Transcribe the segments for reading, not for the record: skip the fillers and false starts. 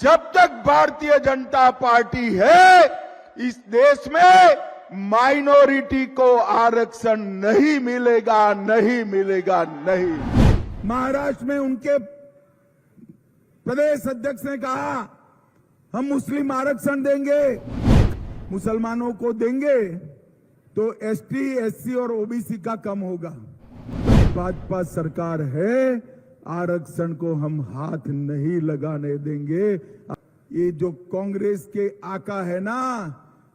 जब तक भारतीय जनता पार्टी है इस देश में माइनॉरिटी को आरक्षण नहीं मिलेगा, नहीं मिलेगा, नहीं। महाराष्ट्र में उनके प्रदेश अध्यक्ष ने कहा हम मुस्लिम आरक्षण देंगे, मुसलमानों को देंगे तो एसटी, एससी और ओबीसी का कम होगा। भाजपा सरकार है, आरक्षण को हम हाथ नहीं लगाने देंगे। ये जो कांग्रेस के आका है ना,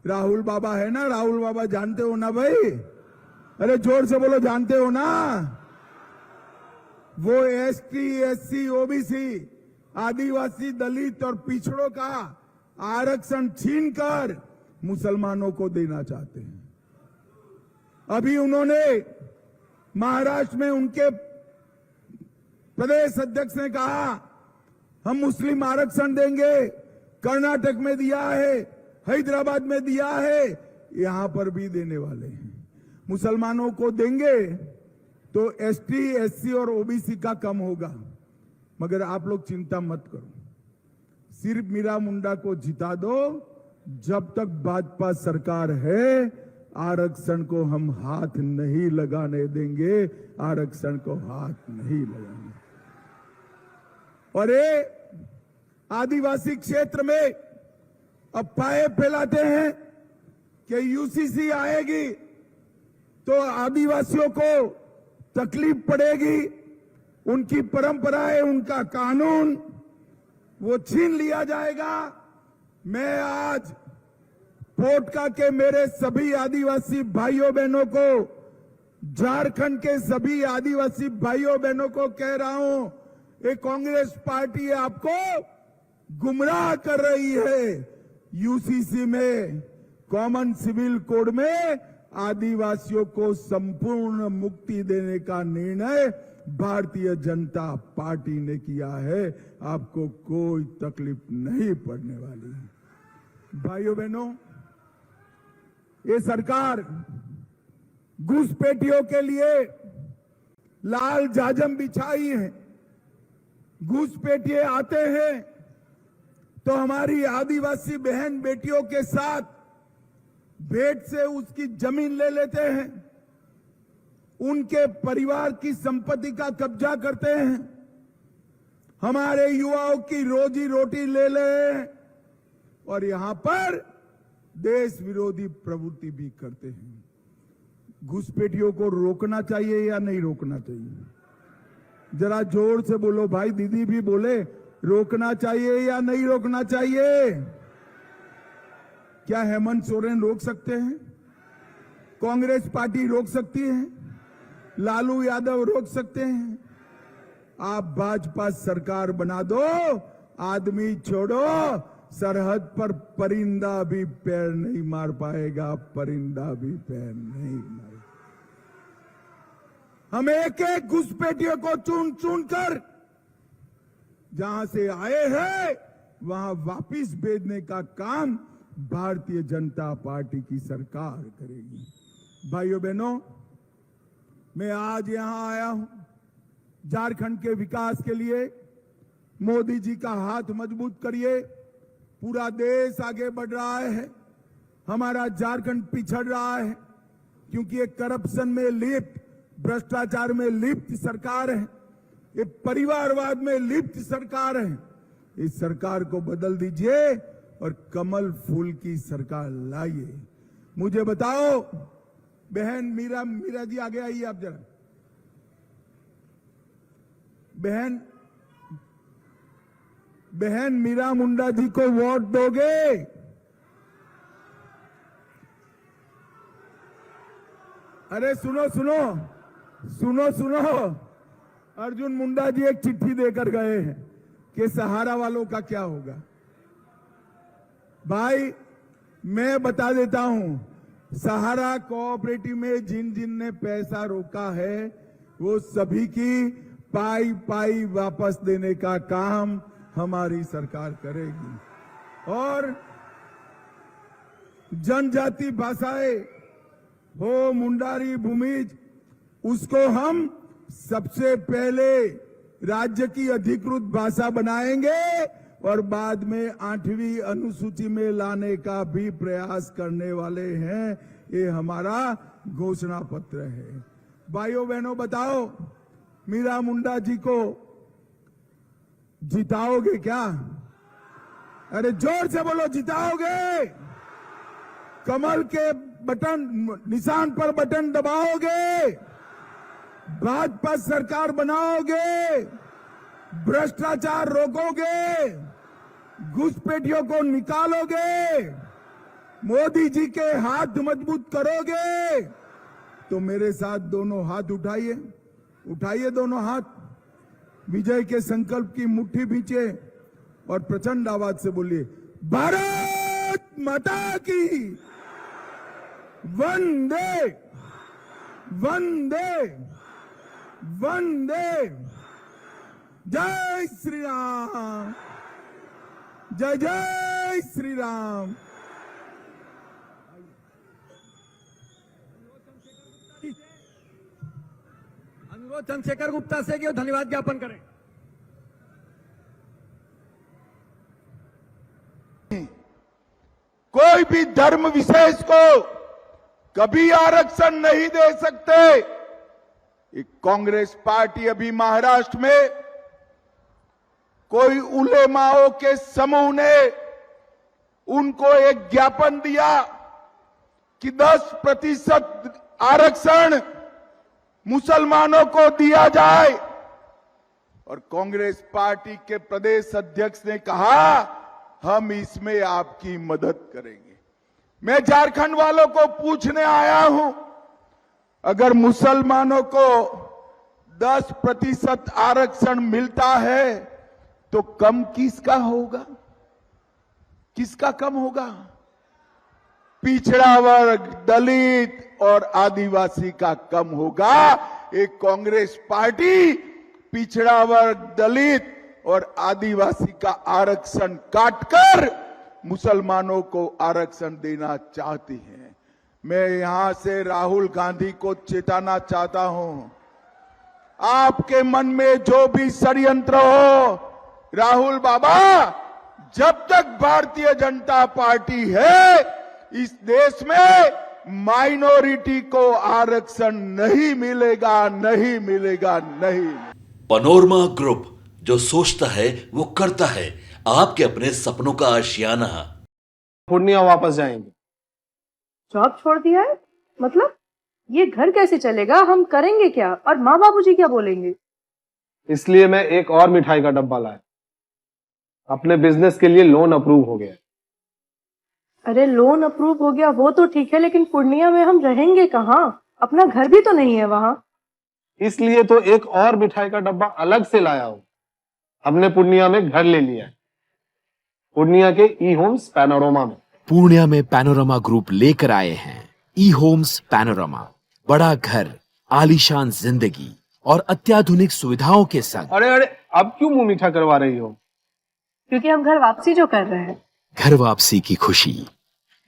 राहुल बाबा है ना, राहुल बाबा जानते हो ना भाई? अरे जोर से बोलो, जानते हो ना? वो एसटी, एससी, ओबीसी, आदिवासी, दलित और पिछड़ों का आरक्षण छीनकर मुसलमानों को देना चाहते हैं। अभी उन्होंने महाराष्ट्र में उनके प्रदेश अध्यक्ष ने कहा हम मुस्लिम आरक्षण देंगे, कर्नाटक में दिया है, हैदराबाद में दिया है, यहां पर भी देने वाले हैं। मुसलमानों को देंगे तो एसटी, एससी और ओबीसी का कम होगा। मगर आप लोग चिंता मत करो, सिर्फ मीरा मुंडा को जिता दो। जब तक भाजपा सरकार है, आरक्षण को हम हाथ नहीं लगाने देंगे, आरक्षण को हाथ नहीं लगाने। और ये आदिवासी क्षेत्र में अफवाहें फैलाते हैं कि यूसीसी आएगी तो आदिवासियों को तकलीफ पड़ेगी, उनकी परंपराएं, उनका कानून वो छीन लिया जाएगा। मैं आज पोटका के मेरे सभी आदिवासी भाइयों बहनों को, झारखंड के सभी आदिवासी भाइयों बहनों को कह रहा हूं, ये कांग्रेस पार्टी आपको गुमराह कर रही है। यूसीसी में, कॉमन सिविल कोड में आदिवासियों को संपूर्ण मुक्ति देने का निर्णय भारतीय जनता पार्टी ने किया है। आपको कोई तकलीफ नहीं पड़ने वाली है। भाइयों बहनों, ये सरकार घुसपैठियों के लिए लाल जाजम बिछाई है। घुसपैठिए आते हैं तो हमारी आदिवासी बहन बेटियों के साथ भेंट से उसकी जमीन ले लेते हैं, उनके परिवार की संपत्ति का कब्जा करते हैं, हमारे युवाओं की रोजी रोटी ले ले और यहां पर देश विरोधी प्रवृत्ति भी करते हैं। घुसपैठियों को रोकना चाहिए या नहीं रोकना चाहिए? जरा जोर से बोलो भाई, दीदी भी बोले, रोकना चाहिए या नहीं रोकना चाहिए? क्या हेमंत सोरेन रोक सकते हैं? कांग्रेस पार्टी रोक सकती है? लालू यादव रोक सकते हैं? आप भाजपा सरकार बना दो, आदमी छोड़ो, सरहद पर परिंदा भी पैर नहीं मार पाएगा, परिंदा भी पैर नहीं मारेगा। हम एक एक घुसपैठियों को चुन चुन कर जहां से आए हैं वहां वापिस भेजने का काम भारतीय जनता पार्टी की सरकार करेगी। भाइयों बहनों, मैं आज यहां आया हूं झारखंड के विकास के लिए। मोदी जी का हाथ मजबूत करिए। पूरा देश आगे बढ़ रहा है, हमारा झारखंड पिछड़ रहा है क्योंकि ये करप्शन में लिप्त, भ्रष्टाचार में लिप्त सरकार है, ये परिवारवाद में लिप्त सरकार है। इस सरकार को बदल दीजिए और कमल फूल की सरकार लाइए। मुझे बताओ बहन मीरा जी, आगे आइए आप जरा। बहन मीरा मुंडा जी को वोट दोगे? अरे सुनो सुनो सुनो सुनो, अर्जुन मुंडा जी एक चिट्ठी देकर गए हैं कि सहारा वालों का क्या होगा। भाई मैं बता देता हूं, सहारा कोऑपरेटिव में जिन जिन ने पैसा रोका है वो सभी की पाई पाई वापस देने का काम हमारी सरकार करेगी। और जनजाति भाषाएं हो, मुंडारी, भूमिज, उसको हम सबसे पहले राज्य की अधिकृत भाषा बनाएंगे और बाद में 8वीं अनुसूची में लाने का भी प्रयास करने वाले हैं। ये हमारा घोषणा पत्र है। भाइयों बहनों, बताओ, मीरा मुंडा जी को जिताओगे क्या? अरे जोर से बोलो, जिताओगे? कमल के बटन निशान पर बटन दबाओगे? भाजपा सरकार बनाओगे? भ्रष्टाचार रोकोगे? घुसपैठियों को निकालोगे? मोदी जी के हाथ मजबूत करोगे? तो मेरे साथ दोनों हाथ उठाइए, उठाइए दोनों हाथ, विजय के संकल्प की मुट्ठी भींचे और प्रचंड आवाज से बोलिए, भारत माता की वंदे वंदे वंदे। जय श्री राम, जय जय श्री राम। अनुरोध चंद्रशेखर गुप्ता से कि वो धन्यवाद ज्ञापन करें। कोई भी धर्म विशेष को कभी आरक्षण नहीं दे सकते। एक कांग्रेस पार्टी अभी महाराष्ट्र में कोई उलेमाओं के समूह ने उनको एक ज्ञापन दिया कि 10% आरक्षण मुसलमानों को दिया जाए, और कांग्रेस पार्टी के प्रदेश अध्यक्ष ने कहा हम इसमें आपकी मदद करेंगे। मैं झारखंड वालों को पूछने आया हूं, अगर मुसलमानों को 10% आरक्षण मिलता है तो कम किसका होगा? किसका कम होगा? पिछड़ा वर्ग, दलित और आदिवासी का कम होगा। एक कांग्रेस पार्टी पिछड़ा वर्ग, दलित और आदिवासी का आरक्षण काटकर मुसलमानों को आरक्षण देना चाहती है। मैं यहां से राहुल गांधी को चेताना चाहता हूं, आपके मन में जो भी षड्यंत्र हो, राहुल बाबा, जब तक भारतीय जनता पार्टी है इस देश में माइनॉरिटी को आरक्षण नहीं मिलेगा, नहीं मिलेगा, नहीं। पैनोरमा ग्रुप, जो सोचता है वो करता है। आपके अपने सपनों का आशियाना। पूर्णिया वापस जाएंगे। जॉब छोड़ दिया है? मतलब ये घर कैसे चलेगा? हम करेंगे क्या? और माँ बाबूजी क्या बोलेंगे? इसलिए मैं एक और मिठाई का डब्बा लाया। अपने बिजनेस के लिए लोन अप्रूव हो गया। अरे लोन अप्रूव हो गया वो तो ठीक है, लेकिन पूर्णिया में हम रहेंगे कहाँ? अपना घर भी तो नहीं है वहां। इसलिए तो एक और मिठाई का डब्बा अलग से लाया हूं। हमने पूर्णिया में घर ले लिया है, पूर्णिया के ई होम्स पैनोरमा में। पूर्णिया में पैनोरमा ग्रुप लेकर आए हैं ई होम्स पैनोरमा। बड़ा घर, आलीशान जिंदगी और अत्याधुनिक सुविधाओं के संग। अरे अरे, अब क्यों मुंह मीठा करवा रही हो? क्योंकि हम घर वापसी जो कर रहे हैं। घर वापसी की खुशी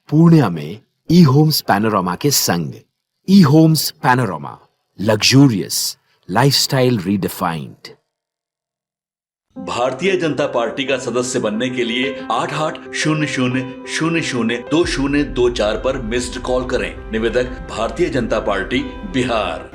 पूर्णिया में ई होम्स पैनोरमा के संग। E homes panorama, luxurious lifestyle redefined. Bharatiya Janata party का सदस्य बनने के लिए 8800002024 पर मिस्ड कॉल करें। निवेदक, भारतीय जनता पार्टी, बिहार।